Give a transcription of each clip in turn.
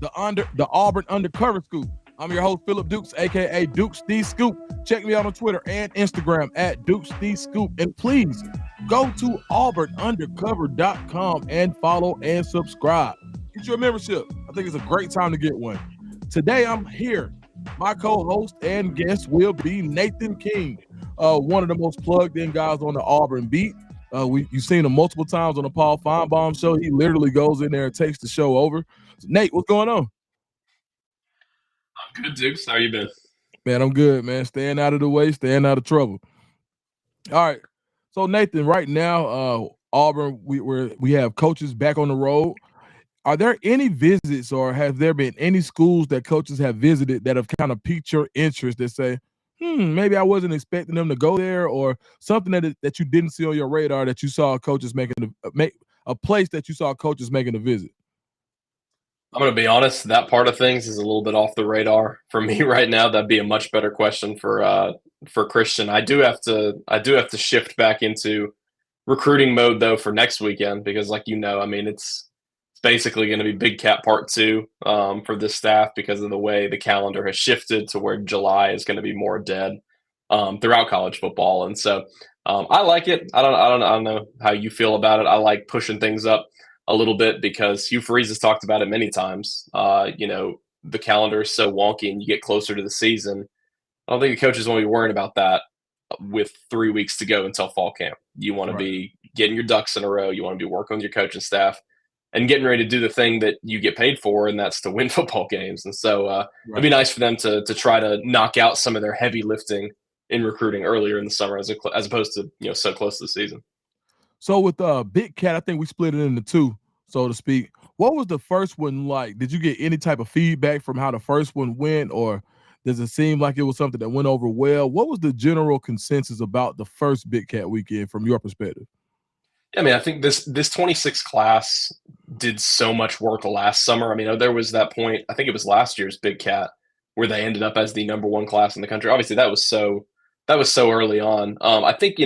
the Auburn Undercover Scoop. I'm your host, Phillip Dukes, aka Dukes the Scoop. Check me out on Twitter and Instagram at Dukes the Scoop. And please go to AuburnUndercover.com and follow and subscribe. Get your membership. I think it's a great time to get one. Today I'm here. My co-host and guest will be Nathan King, one of the most plugged-in guys on the Auburn beat. You've seen him multiple times on the Paul Feinbaum show. He literally goes in there and takes the show over. So, Nate, what's going on? I'm good, Dukes. How you been? Man, I'm good, man. Staying out of the way, staying out of trouble. All right. So, Nathan, right now, Auburn, we have coaches back on the road. Are there any visits or have there been any schools that coaches have visited that have kind of piqued your interest that say, maybe I wasn't expecting them to go there, or something that you didn't see on your radar that you saw coaches making a place that you saw coaches making a visit? I'm going to be honest, that part of things is a little bit off the radar for me right now. That'd be a much better question for Christian. I do have to shift back into recruiting mode though for next weekend because, like it's basically going to be Big Cat Part 2 for this staff because of the way the calendar has shifted to where July is going to be more dead throughout college football, and so I like it. I don't know how you feel about it. I like pushing things up a little bit because Hugh Freeze has talked about it many times. The calendar is so wonky, and you get closer to the season. I don't think the coaches want to be worrying about that with 3 weeks to go until fall camp. You want to be getting your ducks in a row. You want to be working with your coaching staff and getting ready to do the thing that you get paid for, and that's to win football games. And so it'd be nice for them to try to knock out some of their heavy lifting in recruiting earlier in the summer as opposed to so close to the season. So with Big Cat, I think we split it into two, so to speak. What was the first one like? Did you get any type of feedback from how the first one went, or does it seem like it was something that went over well? What was the general consensus about the first Big Cat weekend from your perspective? I think this 26 class did so much work last summer. There was that point, I think it was last year's Big Cat, where they ended up as the number one class in the country. Obviously, that was so early on. I think,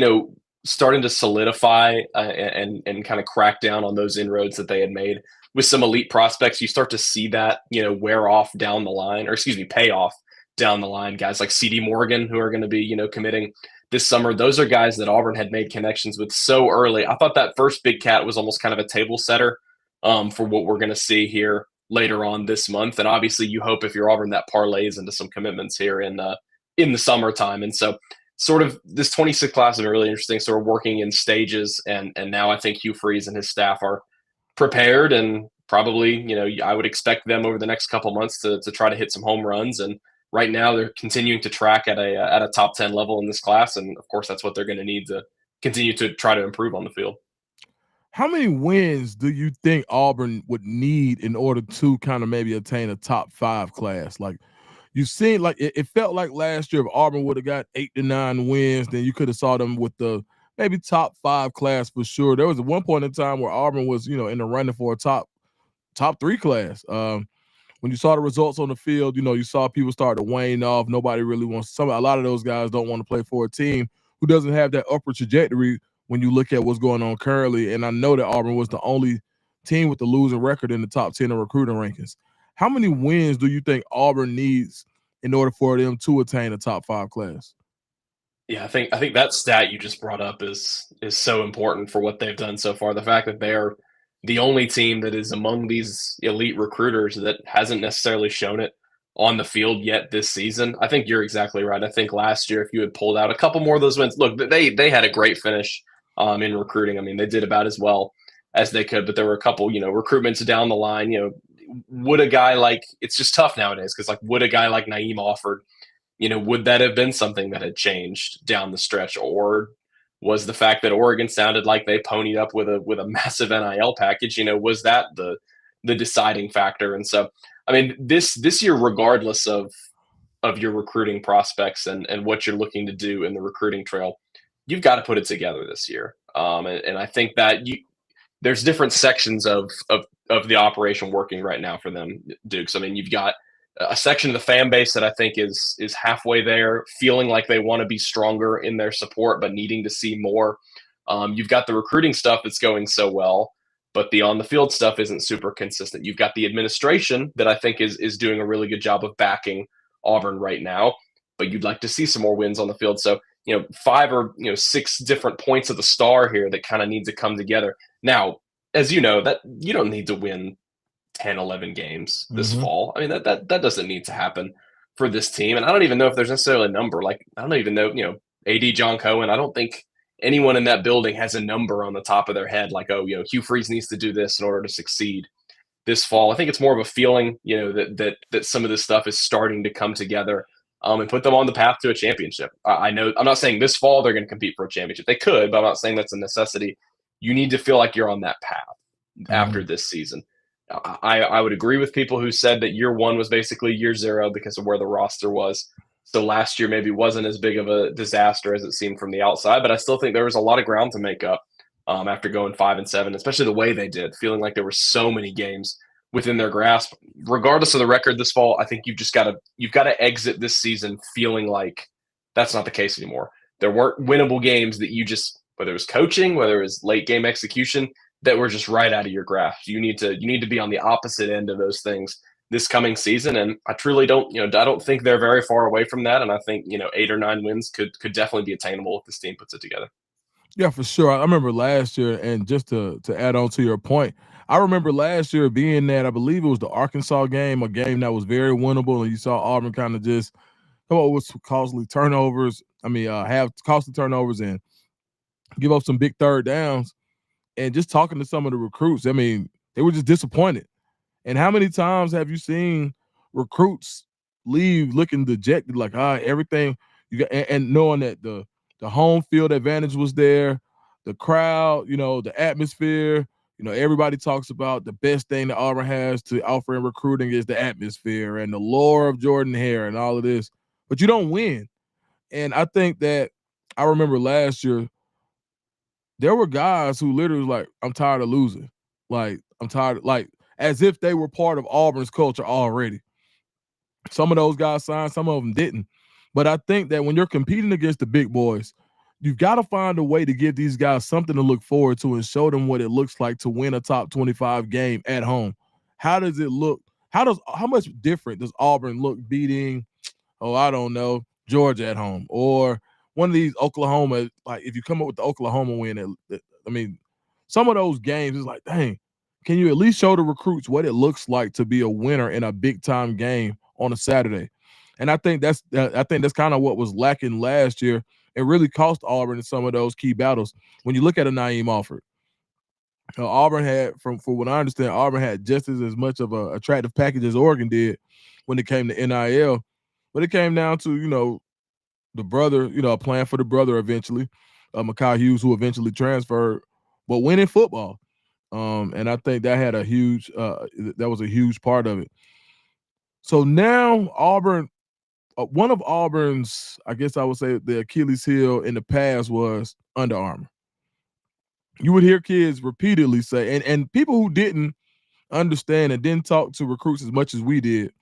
starting to solidify and kind of crack down on those inroads that they had made with some elite prospects, you start to see that, wear off down the line, or pay off down the line. Guys like C.D. Morgan, who are going to be, committing this summer. Those are guys that Auburn had made connections with so early. I thought that first Big Cat was almost kind of a table setter for what we're going to see here later on this month. And obviously you hope, if you're Auburn, that parlays into some commitments here in the summertime. And so sort of this 26 class is really interesting, sort of working in stages. And now I think Hugh Freeze and his staff are prepared, and probably, I would expect them over the next couple months to try to hit some home runs. And right now they're continuing to track at a top 10 level in this class. And of course, that's what they're going to need to continue to try to improve on the field. How many wins do you think Auburn would need in order to kind of maybe attain a top 5 class? Like, you seen, like, it felt like last year if Auburn would have got 8 to 9 wins, then you could have saw them with the maybe top 5 class for sure. There was at one point in time where Auburn was, in the running for a top 3 class. When you saw the results on the field, you saw people start to wane off. Nobody really wants a lot of those guys don't want to play for a team who doesn't have that upward trajectory when you look at what's going on currently. And I know that Auburn was the only team with the losing record in the top 10 of recruiting rankings. How many wins do you think Auburn needs in order for them to attain a top 5 class? Yeah, I think that stat you just brought up is so important for what they've done so far. The fact that they're the only team that is among these elite recruiters that hasn't necessarily shown it on the field yet this season. I think you're exactly right. I think last year, if you had pulled out a couple more of those wins, look, they had a great finish in recruiting. They did about as well as they could, but there were a couple, recruitments down the line. Would a guy like, it's just tough nowadays because, like, would a guy like Naeem Offord, would that have been something that had changed down the stretch, or was the fact that Oregon sounded like they ponied up with a massive NIL package, was that the deciding factor? And so, this year, regardless of your recruiting prospects and what you're looking to do in the recruiting trail, you've got to put it together this year. And I think that there's different sections of the operation working right now for them, Dukes. You've got a section of the fan base that I think is halfway there, feeling like they want to be stronger in their support, but needing to see more. You've got the recruiting stuff that's going so well, but the on the field stuff isn't super consistent. You've got the administration that I think is doing a really good job of backing Auburn right now, but you'd like to see some more wins on the field. So, 5 or 6 different points of the star here that kind of need to come together. Now, as you know, that you don't need to win 10, 11 games this fall. I mean, that doesn't need to happen for this team. And I don't even know if there's necessarily a number. Like, I don't even know, AD John Cohen, I don't think anyone in that building has a number on the top of their head like, oh, Hugh Freeze needs to do this in order to succeed this fall. I think it's more of a feeling, that some of this stuff is starting to come together and put them on the path to a championship. I know I'm not saying this fall they're going to compete for a championship. They could, but I'm not saying that's a necessity. You need to feel like you're on that path after this season. I would agree with people who said that year 1 was basically year 0 because of where the roster was. So last year maybe wasn't as big of a disaster as it seemed from the outside, but I still think there was a lot of ground to make up after going 5-7, especially the way they did, feeling like there were so many games within their grasp. Regardless of the record this fall, I think you've got to exit this season feeling like that's not the case anymore. There weren't winnable games that you just, whether it was coaching, whether it was late game execution, that were just right out of your grasp. You need to be on the opposite end of those things this coming season. And I truly don't, I don't think they're very far away from that. And I think, 8 or 9 wins could definitely be attainable if this team puts it together. Yeah, for sure. I remember last year, and just to add on to your point, I remember last year being that, I believe it was the Arkansas game, a game that was very winnable, and you saw Auburn kind of just come up with costly turnovers. Have costly turnovers and give up some big third downs. And just talking to some of the recruits, they were just disappointed. And how many times have you seen recruits leave looking dejected, like, everything you got, and knowing that the home field advantage was there, the crowd, the atmosphere, everybody talks about the best thing that Auburn has to offer in recruiting is the atmosphere and the lore of Jordan Hare and all of this, but you don't win. And I think that I remember last year, there were guys who literally was like, I'm tired of losing. Like, I'm tired, like, as if they were part of Auburn's culture already. Some of those guys signed, some of them didn't. But I think that when you're competing against the big boys, you've got to find a way to give these guys something to look forward to and show them what it looks like to win a top 25 game at home. How does it look? How much different does Auburn look beating, I don't know, Georgia at home, or one of these Oklahoma, like if you come up with the Oklahoma win, some of those games is like, dang, can you at least show the recruits what it looks like to be a winner in a big time game on a Saturday? And I think that's kind of what was lacking last year. It really cost Auburn in some of those key battles. When you look at a Naeem Offord, Auburn had, from what I understand, Auburn had just as much of a attractive package as Oregon did when it came to NIL, but it came down to the brother, a plan for the brother eventually, Mekhi Hughes, who eventually transferred, but winning football. And I think that had that was a huge part of it. So now Auburn, one of Auburn's, I guess I would say the Achilles heel in the past was Under Armour. You would hear kids repeatedly say, and people who didn't understand and didn't talk to recruits as much as we did,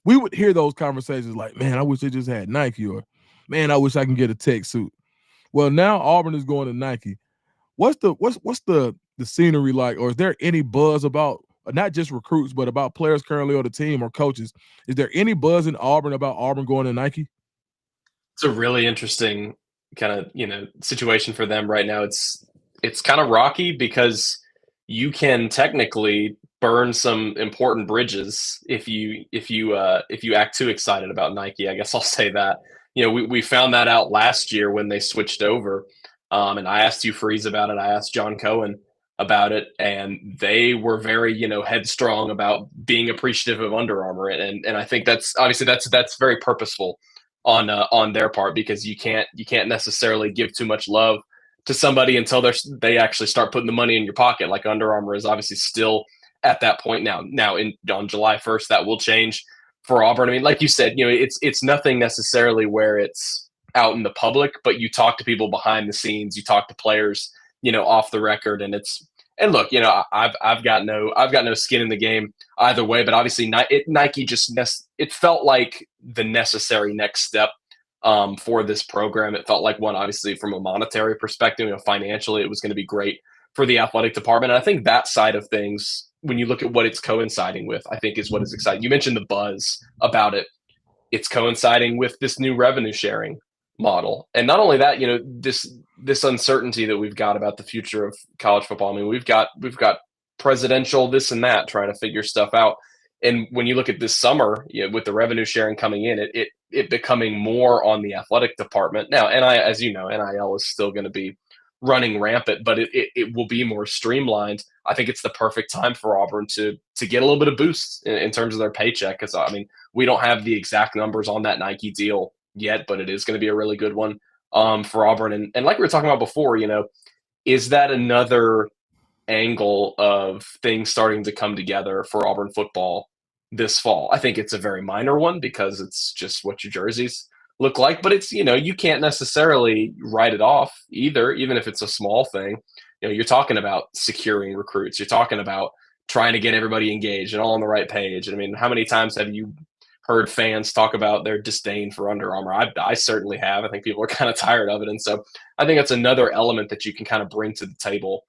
we would hear those conversations like, man, I wish they just had Nike, or man, I wish I can get a tech suit. Well, now Auburn is going to Nike. What's the scenery like, or is there any buzz about not just recruits, but about players currently on the team or coaches? Is there any buzz in Auburn about Auburn going to Nike? It's a really interesting kind of, situation for them right now. It's kind of rocky because you can technically burn some important bridges if you act too excited about Nike. I guess I'll say that. We found that out last year when they switched over. And I asked Hugh Freeze about it. I asked John Cohen about it, and they were very, headstrong about being appreciative of Under Armour. And I think that's obviously that's very purposeful on their part, because you can't necessarily give too much love to somebody until they actually start putting the money in your pocket. Like Under Armour is obviously still at that point now. Now on July 1st, that will change for Auburn. I mean, like you said, it's nothing necessarily where it's out in the public, but you talk to people behind the scenes, you talk to players, off the record, and look, I've got no skin in the game either way, but obviously Nike it felt like the necessary next step for this program. It felt like one, obviously, from a monetary perspective, financially, it was going to be great for the athletic department. And I think that side of things, when you look at what it's coinciding with, I think is what is exciting. You mentioned the buzz about it. It's coinciding with this new revenue sharing model. And not only that, this uncertainty that we've got about the future of college football. I mean, we've got presidential this and that trying to figure stuff out. And when you look at this summer, with the revenue sharing coming in, it becoming more on the athletic department. Now, as you know, NIL is still going to be running rampant, but it will be more streamlined. I think it's the perfect time for Auburn to get a little bit of boost in terms of their paycheck. Because I mean, we don't have the exact numbers on that Nike deal yet, but it is going to be a really good one for Auburn. And like we were talking about before, is that another angle of things starting to come together for Auburn football this fall? I think it's a very minor one because it's just what your jerseys look like, but it's, you can't necessarily write it off either, even if it's a small thing. You're talking about securing recruits. You're talking about trying to get everybody engaged and all on the right page. I mean, how many times have you heard fans talk about their disdain for Under Armour? I certainly have. I think people are kind of tired of it. And so I think that's another element that you can kind of bring to the table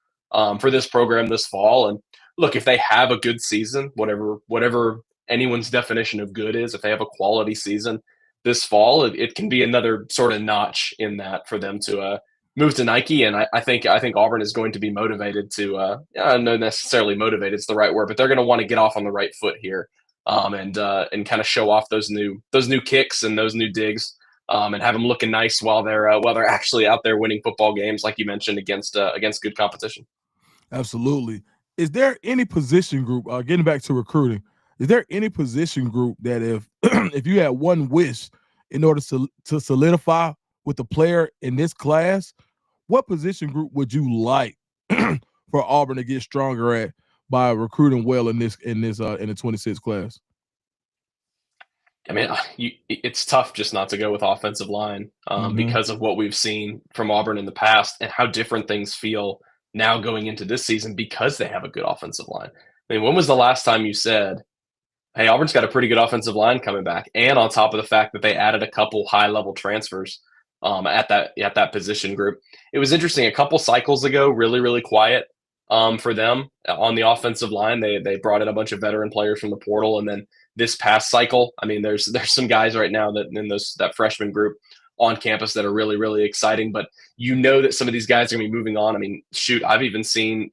for this program this fall. And look, if they have a good season, whatever anyone's definition of good is, if they have a quality season this fall, it can be another sort of notch in that for them to move to Nike. And I think Auburn is going to be motivated to, not necessarily motivated, it's the right word, but they're going to want to get off on the right foot here and kind of show off those new kicks and those new digs and have them looking nice while they're actually out there winning football games, like you mentioned, against good competition. Absolutely. Is there any position group, getting back to recruiting, is there any position group that if you had one wish in order to solidify with the player in this class, what position group would you like for Auburn to get stronger at by recruiting well in the 26 class? I mean, it's tough just not to go with offensive line because of what we've seen from Auburn in the past and how different things feel now going into this season because they have a good offensive line. I mean, when was the last time you said, hey, Auburn's got a pretty good offensive line coming back, and on top of the fact that they added a couple high-level transfers at that position group? It was interesting. A couple cycles ago, really, really quiet for them on the offensive line. They brought in a bunch of veteran players from the portal, and then this past cycle, I mean, there's some guys right now that in that freshman group on campus that are really, really exciting, but that some of these guys are going to be moving on. I mean, shoot, I've even seen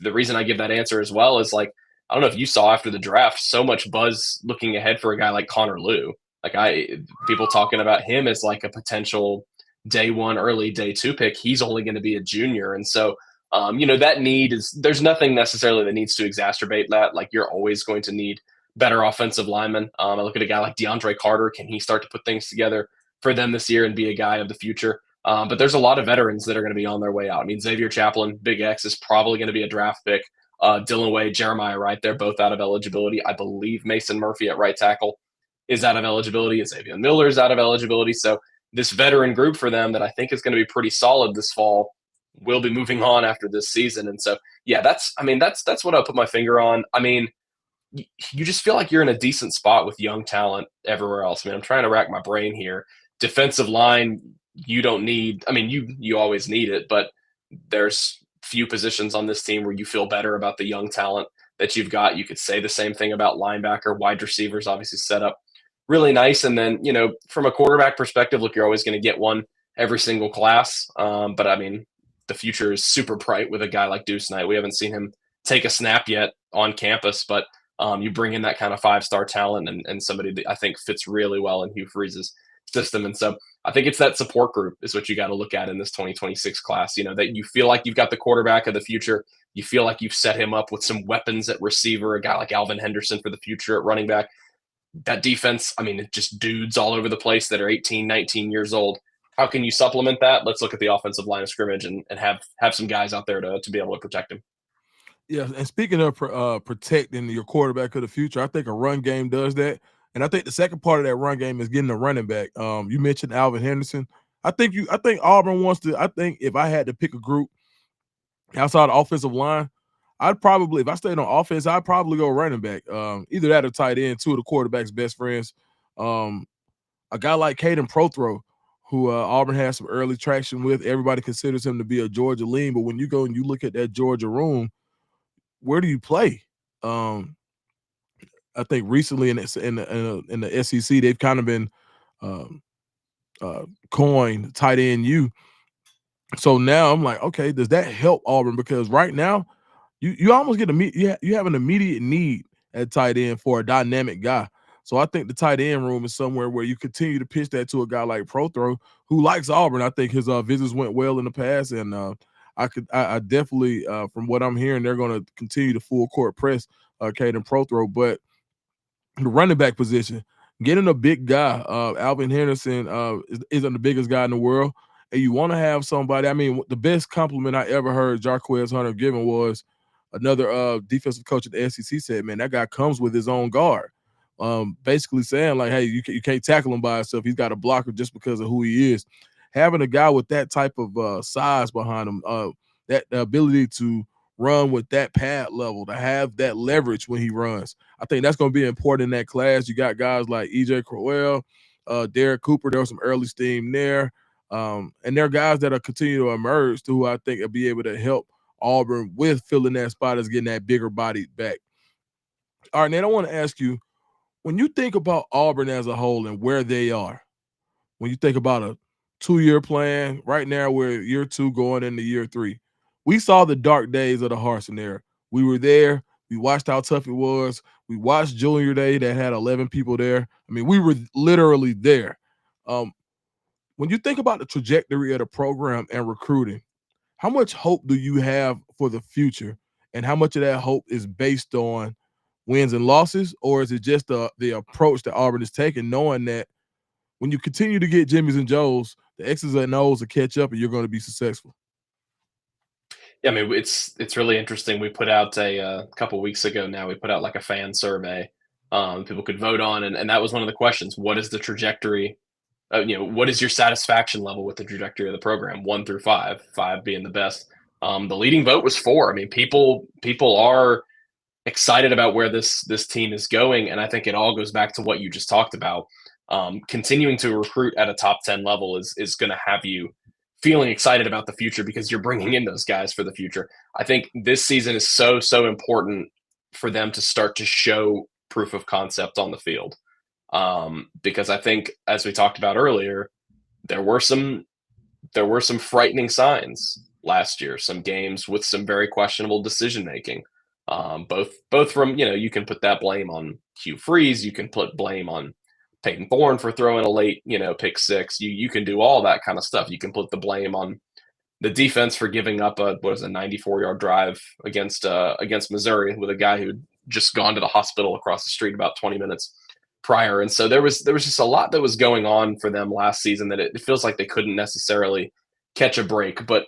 the reason I give that answer as well is like, I don't know if you saw after the draft, so much buzz looking ahead for a guy like Connor Liu. People talking about him as like a potential day one, early day two pick. He's only going to be a junior. And so, that need there's nothing necessarily that needs to exacerbate that. Like, you're always going to need better offensive linemen. I look at a guy like DeAndre Carter. Can he start to put things together for them this year and be a guy of the future? But there's a lot of veterans that are going to be on their way out. I mean, Xavier Chaplin, Big X, is probably going to be a draft pick. Dylan Wade, Jeremiah Wright, they're both out of eligibility. I believe Mason Murphy at right tackle is out of eligibility. Xavier Miller is out of eligibility. So this veteran group for them that I think is going to be pretty solid this fall will be moving on after this season. And so, yeah, that's what I'll put my finger on. I mean, you just feel like you're in a decent spot with young talent everywhere else. I mean, I'm trying to rack my brain here. Defensive line, you don't need. I mean, you always need it, but there's few positions on this team where you feel better about the young talent that you've got. You could say the same thing about linebacker, wide receivers, obviously set up really nice. And then, from a quarterback perspective, look, you're always going to get one every single class. But I mean, the future is super bright with a guy like Deuce Knight. We haven't seen him take a snap yet on campus, but you bring in that kind of 5-star talent and somebody that I think fits really well in Hugh Freeze's system. And so I think it's that support group is what you got to look at in this 2026 class, that you feel like you've got the quarterback of the future. You feel like you've set him up with some weapons at receiver, a guy like Alvin Henderson for the future at running back. That defense, I mean, it's just dudes all over the place that are 18, 19 years old. How can you supplement that? Let's look at the offensive line of scrimmage and have some guys out there to be able to protect him. Yeah, and speaking of protecting your quarterback of the future, I think a run game does that. And I think the second part of that run game is getting a running back. You mentioned Alvin Henderson. I think Auburn wants to. I think if I had to pick a group outside the offensive line, I'd probably, if I stayed on offense, I'd probably go running back. Either that or tight end, two of the quarterback's best friends. A guy like Caden Prothro, who Auburn has some early traction with. Everybody considers him to be a Georgia lean, but when you go and you look at that Georgia room, where do you play? I think recently in the SEC, they've kind of been um, coined tight end U. So now I'm like, okay, does that help Auburn? Because right now, you almost get you have an immediate need at tight end for a dynamic guy. So I think the tight end room is somewhere where you continue to pitch that to a guy like Prothro, who likes Auburn. I think his visits went well in the past, and I definitely, from what I'm hearing, they're going to continue to full court press Caden Prothro. But the running back position, getting a big guy, Alvin Henderson isn't the biggest guy in the world, and you want to have somebody. I mean, the best compliment I ever heard Jarquez Hunter given was another defensive coach at the SEC said, "Man, that guy comes with his own guard." Basically saying like, "Hey, you can't tackle him by himself. He's got a blocker just because of who he is." Having a guy with that type of size behind him, that the ability to run with that pad level, to have that leverage when he runs, I think that's going to be important in that class. You got guys like EJ Crowell, Derek Cooper. There was some early steam there. And there are guys that are continuing to emerge who I think will be able to help Auburn with filling that spot as getting that bigger body back. All right, Nate, I want to ask you, when you think about Auburn as a whole and where they are, when you think about a 2-year plan, right now we're year 2 going into year 3. We saw the dark days of the Harsin era. We were there. We watched how tough it was. We watched Junior Day that had 11 people there. I mean, we were literally there. When you think about the trajectory of the program and recruiting, how much hope do you have for the future? And how much of that hope is based on wins and losses? Or is it just the approach that Auburn is taking, knowing that when you continue to get Jimmys and Joes, the X's and O's will catch up and you're going to be successful? Yeah, I mean, it's really interesting. We put out a couple weeks ago now, we put out like a fan survey people could vote on. And that was one of the questions. What is the trajectory? What is your satisfaction level with the trajectory of the program, 1 through 5, 5 being the best? The leading vote was 4. I mean, people are excited about where this team is going, and I think it all goes back to what you just talked about. Continuing to recruit at a top 10 level is going to have you feeling excited about the future because you're bringing in those guys for the future. I think this season is so important for them to start to show proof of concept on the field. Because I think, as we talked about earlier, there were some frightening signs last year, some games with some very questionable decision making. Both from, you can put that blame on Hugh Freeze, you can put blame on Peyton Thorne for throwing a late, pick six. You can do all that kind of stuff. You can put the blame on the defense for giving up a 94-yard drive against Missouri with a guy who'd just gone to the hospital across the street about 20 minutes prior. And so there was just a lot that was going on for them last season that it feels like they couldn't necessarily catch a break. But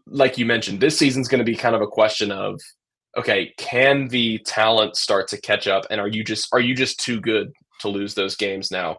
like you mentioned, this season's going to be kind of a question of, okay, can the talent start to catch up? And are you just too good to lose those games now?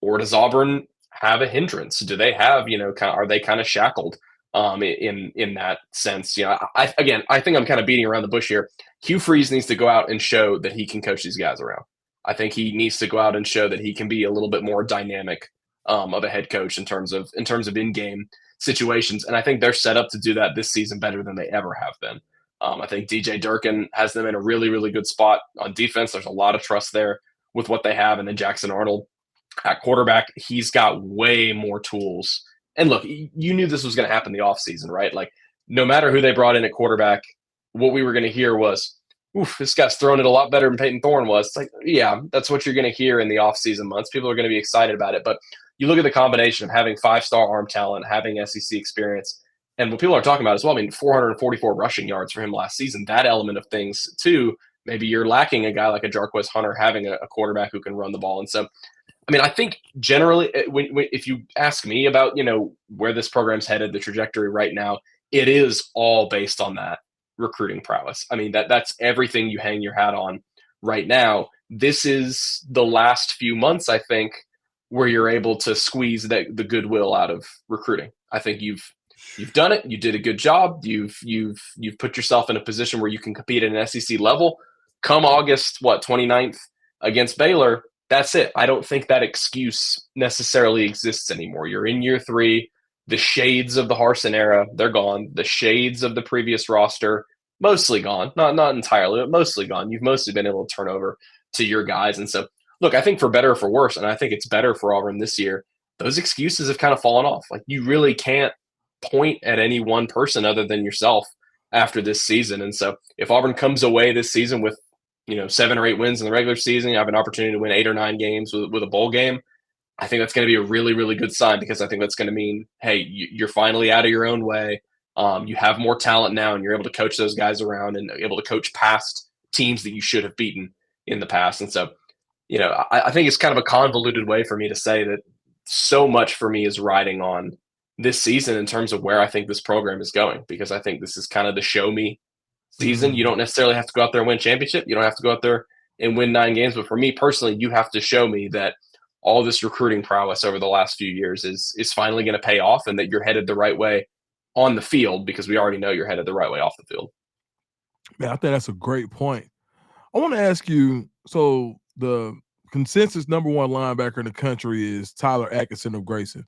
Or does Auburn have a hindrance? Do they have, are they kind of shackled in that sense? I think I'm kind of beating around the bush here. Hugh Freeze needs to go out and show that he can coach these guys around. I think he needs to go out and show that he can be a little bit more dynamic of a head coach in terms of in-game situations. And I think they're set up to do that this season better than they ever have been. I think DJ Durkin has them in a really, really good spot on defense. There's a lot of trust there with what they have. And then Jackson Arnold at quarterback, he's got way more tools. And look, you knew this was going to happen in the offseason, right? Like, no matter who they brought in at quarterback, what we were going to hear was, oof, this guy's throwing it a lot better than Peyton Thorne was. It's like, yeah, that's what you're going to hear in the offseason months. People are going to be excited about it. But you look at the combination of having 5-star arm talent, having SEC experience, and what people are talking about as well, I mean, 444 rushing yards for him last season, that element of things too. Maybe you're lacking a guy like a Jarquez Hunter having a quarterback who can run the ball. And so, I mean, I think generally, if you ask me about, where this program's headed, the trajectory right now, it is all based on that recruiting prowess. I mean, that's everything you hang your hat on right now. This is the last few months, I think, where you're able to squeeze the goodwill out of recruiting. I think you've done it. You did a good job. You've put yourself in a position where you can compete at an SEC level. Come August, 29th against Baylor, that's it. I don't think that excuse necessarily exists anymore. You're in year 3. The shades of the Harsin era, they're gone. The shades of the previous roster, mostly gone. Not entirely, but mostly gone. You've mostly been able to turn over to your guys. And so, look, I think for better or for worse, and I think it's better for Auburn this year, those excuses have kind of fallen off. Like, you really can't point at any one person other than yourself after this season. And so if Auburn comes away this season with 7 or 8 wins in the regular season, you have an opportunity to win 8 or 9 games with a bowl game, I think that's going to be a really, really good sign, because I think that's going to mean, hey, you're finally out of your own way. You have more talent now, and you're able to coach those guys around and able to coach past teams that you should have beaten in the past. And so, I think it's kind of a convoluted way for me to say that so much for me is riding on this season in terms of where I think this program is going, because I think this is kind of the show me season. Mhm. You don't necessarily have to go out there and win championship. You don't have to go out there and win 9 games. But for me personally, you have to show me that all this recruiting prowess over the last few years is finally going to pay off, and that you're headed the right way on the field, because we already know you're headed the right way off the field. Man, I think that's a great point. I want to ask you, so the consensus number 1 linebacker in the country is Tyler Atkinson of Grayson.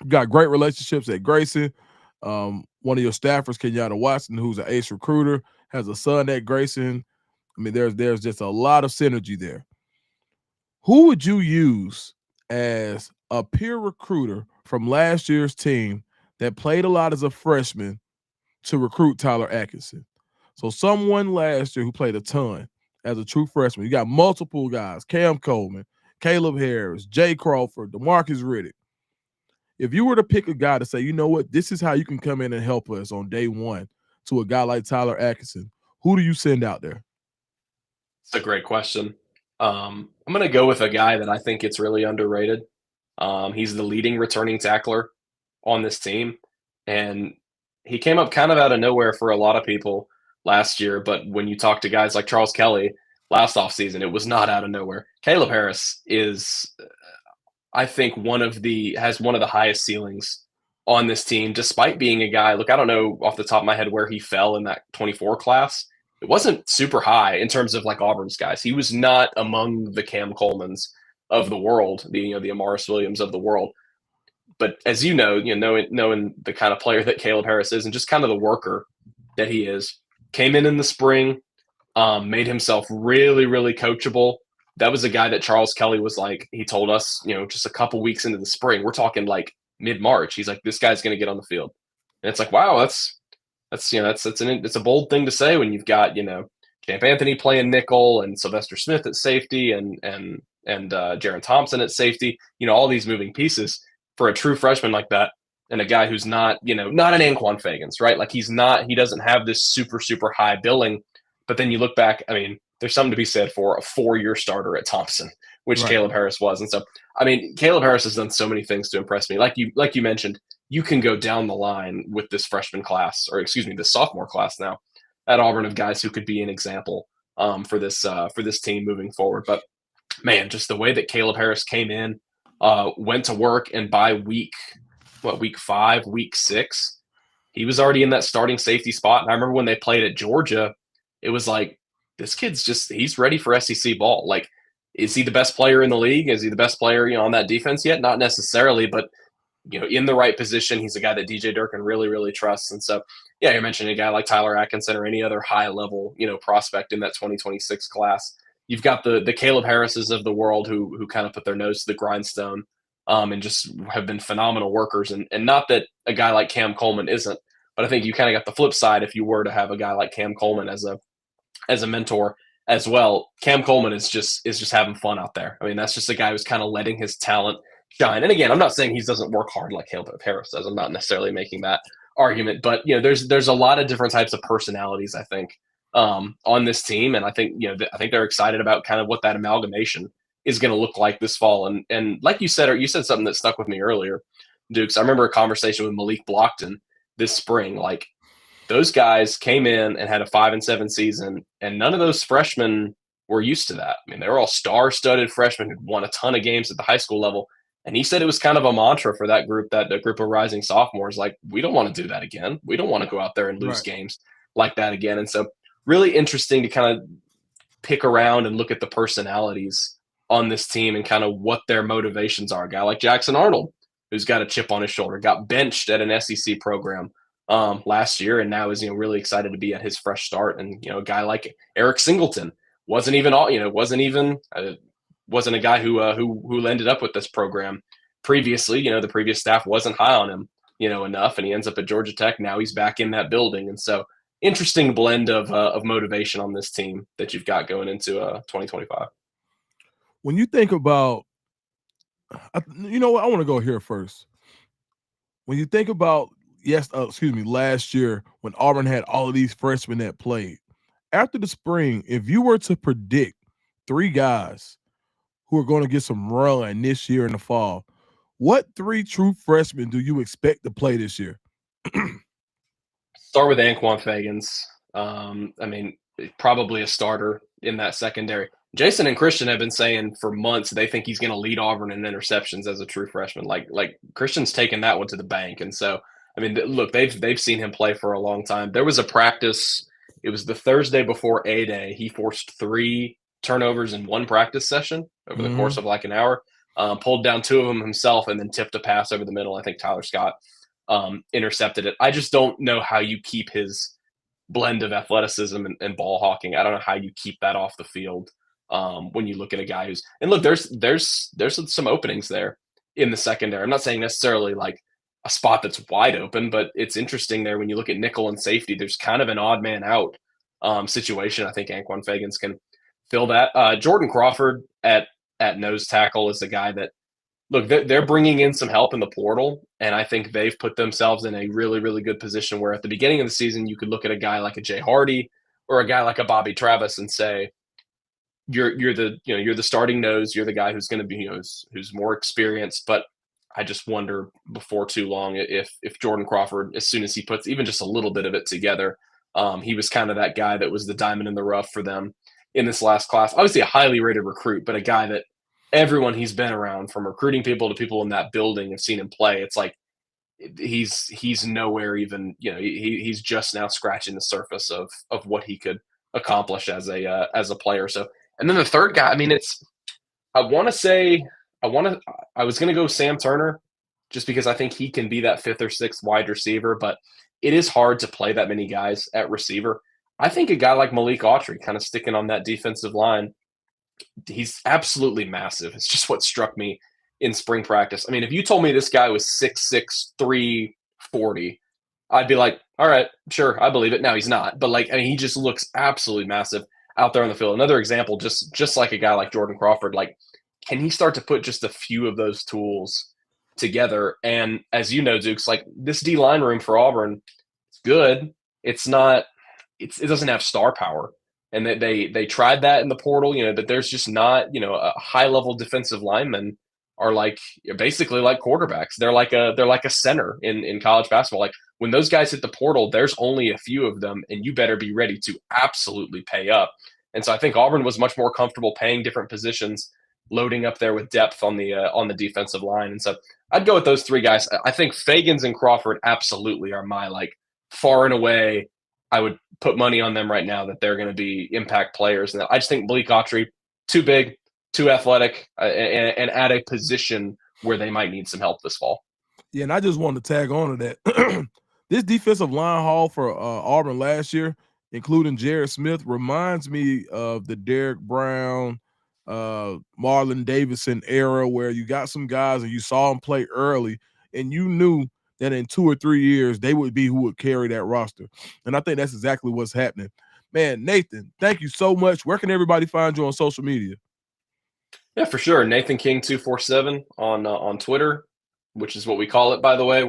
Got great relationships at Grayson. One of your staffers, Kenyatta Watson, who's an ace recruiter, has a son at Grayson. I mean, there's just a lot of synergy there. Who would you use as a peer recruiter from last year's team that played a lot as a freshman to recruit Tyler Atkinson? So someone last year who played a ton as a true freshman. You got multiple guys: Cam Coleman, Caleb Harris, Jay Crawford, DeMarcus Riddick. If you were to pick a guy to say, you know what, this is how you can come in and help us on day 1 to a guy like Tyler Atkinson, who do you send out there? It's a great question. I'm going to go with a guy that I think it's really underrated. He's the leading returning tackler on this team, and he came up kind of out of nowhere for a lot of people last year. But when you talk to guys like Charles Kelly last offseason, it was not out of nowhere. Caleb Harris is, I think, has one of the highest ceilings on this team, despite being a guy. Look, I don't know off the top of my head where he fell in that 24 class. It wasn't super high in terms of like Auburn's guys. He was not among the Cam Colemans of the world, the Amaris Williams of the world. But as knowing the kind of player that Caleb Harris is, and just kind of the worker that he is, came in the spring, made himself really, really coachable. That was a guy that Charles Kelly was like, he told us, just a couple weeks into the spring, we're talking like mid-March. He's like, this guy's going to get on the field. And it's like, wow, it's a bold thing to say when you've got, Champ Anthony playing nickel and Sylvester Smith at safety and Jaron Thompson at safety, all these moving pieces for a true freshman like that. And a guy who's not an Anquan Fagans, right? Like he doesn't have this super, super high billing. But then you look back, I mean, there's something to be said for a 4-year starter at Thompson, which right. Caleb Harris was. And so, I mean, Caleb Harris has done so many things to impress me. Like you mentioned, you can go down the line with this freshman class, or excuse me, the sophomore class now at Auburn, of guys who could be an example for this team moving forward. But man, just the way that Caleb Harris came in, went to work, and by week 5, week 6, he was already in that starting safety spot. And I remember when they played at Georgia, it was like, this kid's he's ready for SEC ball. Like, is he the best player in the league? Is he the best player, on that defense yet? Not necessarily, but in the right position. He's a guy that DJ Durkin really, really trusts. And so, yeah, you're mentioning a guy like Tyler Atkinson or any other high level, prospect in that 2026 class. You've got the Caleb Harrises of the world who kind of put their nose to the grindstone, and just have been phenomenal workers. And not that a guy like Cam Coleman isn't, but I think you kind of got the flip side if you were to have a guy like Cam Coleman as a mentor as well. Cam Coleman is just having fun out there. I mean, that's just a guy who's kind of letting his talent shine. And again, I'm not saying he doesn't work hard like Caleb Harris does. I'm not necessarily making that argument, but there's a lot of different types of personalities, I think, on this team. And I think, I think they're excited about kind of what that amalgamation is going to look like this fall. And like you said something that stuck with me earlier, Dukes. I remember a conversation with Malik Blockton this spring. Like, those guys came in and had a 5-7 season, and none of those freshmen were used to that. I mean, they were all star-studded freshmen who'd won a ton of games at the high school level. And he said it was kind of a mantra for that group of rising sophomores. Like, we don't want to do that again. We don't want to go out there and lose games like that again. And so, really interesting to kind of pick around and look at the personalities on this team and kind of what their motivations are. A guy like Jackson Arnold, who's got a chip on his shoulder, got benched at an SEC program last year, and now is really excited to be at his fresh start. And a guy like Eric Singleton wasn't a guy who ended up with this program previously. The previous staff wasn't high on him enough, and he ends up at Georgia Tech. Now he's back in that building, and so interesting blend of motivation on this team that you've got going into 2025. When you think about, I want to go here first. When you think about last year when Auburn had all of these freshmen that played, after the spring, if you were to predict 3 guys who are going to get some run this year in the fall, what 3 true freshmen do you expect to play this year? Start with Anquan Fagans. Probably a starter in that secondary. Jason and Christian have been saying for months they think he's going to lead Auburn in interceptions as a true freshman. Like Christian's taken that one to the bank, and so look, they've seen him play for a long time. There was a practice. It was the Thursday before A-Day. He forced 3 turnovers in one practice session over the course of like an hour. Pulled down 2 of them himself, and then tipped a pass over the middle. I think Tyler Scott intercepted it. I just don't know how you keep his blend of athleticism and ball hawking. I don't know how you keep that off the field when you look at a guy who's – and look, there's some openings there in the secondary. I'm not saying necessarily like a spot that's wide open, but it's interesting there when you look at nickel and safety. There's kind of an odd man out situation. I think Anquan Fagans can fill that. Jordan Crawford at nose tackle is the guy that, look, they're bringing in some help in the portal, and I think they've put themselves in a really, really good position where at the beginning of the season you could look at a guy like a Jay Hardy or a guy like a Bobby Travis and say, you're the starting nose, you're the guy who's going to be who's more experienced. But I just wonder before too long if Jordan Crawford, as soon as he puts even just a little bit of it together, he was kind of that guy that was the diamond in the rough for them in this last class. Obviously a highly rated recruit, but a guy that everyone he's been around, from recruiting people to people in that building, have seen him play. It's like he's nowhere even, he's just now scratching the surface of what he could accomplish as a player. So, and then the third guy, I was going to go Sam Turner just because I think he can be that 5th or 6th wide receiver, but it is hard to play that many guys at receiver. I think a guy like Malik Autry, kind of sticking on that defensive line, he's absolutely massive. It's just what struck me in spring practice. If you told me this guy was 6'6", 340, I'd be like, all right, sure, I believe it. Now he's not, but he just looks absolutely massive out there on the field. Another example, just like a guy like Jordan Crawford, can he start to put just a few of those tools together? And as you know, Dukes, this D-line room for Auburn, it's good. It's not. It doesn't have star power. And they tried that in the portal, that there's just not, a high level defensive linemen are basically like quarterbacks. They're like a center in college basketball. When those guys hit the portal, there's only a few of them, and you better be ready to absolutely pay up. And so I think Auburn was much more comfortable paying different positions, loading up there with depth on the defensive line. And so I'd go with those 3 guys. I think Fagans and Crawford absolutely are my far and away. I would put money on them right now that they're going to be impact players. And I just think Malik Autry, too big, too athletic, and at a position where they might need some help this fall. Yeah, and I just wanted to tag on to that. This defensive line haul for Auburn last year, including Jared Smith, reminds me of the Derek Brown, Marlon Davidson era, where you got some guys and you saw them play early, and you knew that in 2 or 3 years they would be who would carry that roster. And I think that's exactly what's happening. Man, Nathan, thank you so much. Where can everybody find you on social media? Yeah, for sure. Nathan King 247 on Twitter, which is what we call it, by the way.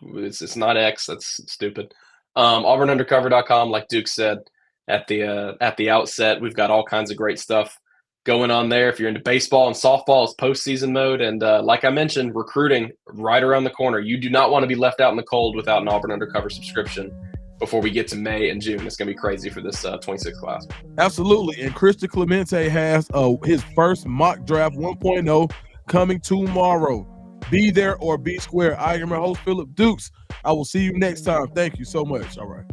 It's not X. That's stupid. AuburnUndercover.com, like Duke said at the outset. We've got all kinds of great stuff going on there. If you're into baseball and softball, it's postseason mode. And like I mentioned, recruiting right around the corner. You do not want to be left out in the cold without an Auburn Undercover subscription before we get to May and June. It's going to be crazy for this 26th class. Absolutely. And Christian Clemente has his first mock draft 1.0 coming tomorrow. Be there or be square. I am your host, Phillip Dukes. I will see you next time. Thank you so much. All right.